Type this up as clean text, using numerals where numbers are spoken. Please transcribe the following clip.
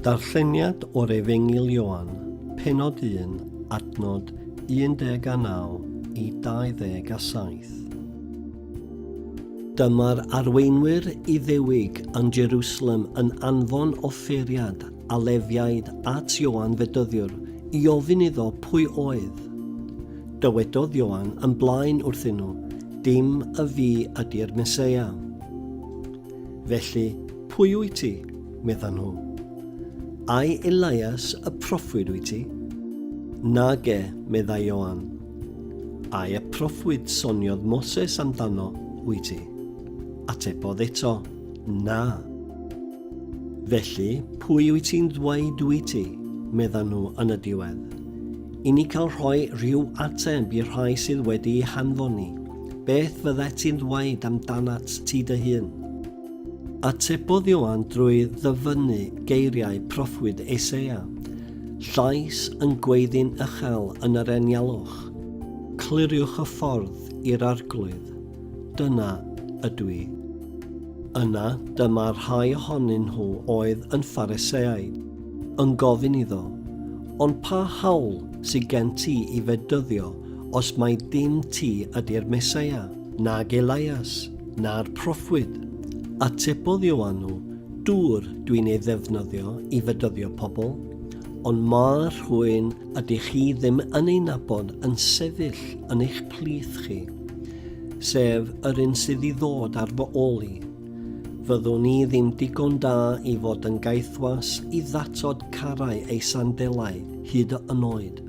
Darlleniad o'r Efengyl Ioan, Pennod 1, adnod 19 i 27. Dyma'r arweinwyr Iddewig yn Jerusalem yn anfon offeriad a lefiaid at Ioan fedyddiwr i ofyn iddo pwy oedd. Dywedodd Ioan yn blaen wrthyn nhw, dim y fi ydy'r Meseia. Felly, pwy wyt ti? Meddan nhw. Ai Elias y proffwyd wyt ti? Nag medda Ioan. Ai y proffwyd soniodd Moses amdano wyt ti? Atebodd eto, na. Felly, pwy wyt ti'n dweud wyt ti? Meddan nhw yn y diwedd. I ni cael rhoi rhyw ateb i'r rhai sydd wedi eu hanfoni. Beth fyddet ti'n dweud amdanat ti dy hun? Atebodd Ioan drwy ddyfynnu geiriau proffwyd Eseia. Llais yn gweiddi'n uchel yn yr enialwch. Cliriwch y ffordd i'r arglwydd. Dyna ydw i. Yna dyma rhai ohonyn nhw oedd yn Phariseaid, yn gofyn iddo, ond pa hawl sydd gen ti i fedyddio os mai dim ti ydy'r Meseia, nag Elias, na'r proffwyd? Atebodd Ioan nhw, dŵr dwi'n ei ddefnyddio i fedyddio pobl, ond mae rhywun ydych chi ddim yn ei nabod yn sefyll yn eich plith chi, sef yr un sydd i ddod ar fy ôl i. Fyddwn ni ddim digon da i fod yn gaethwas i ddatod carau ei sandelau hyd yn oed.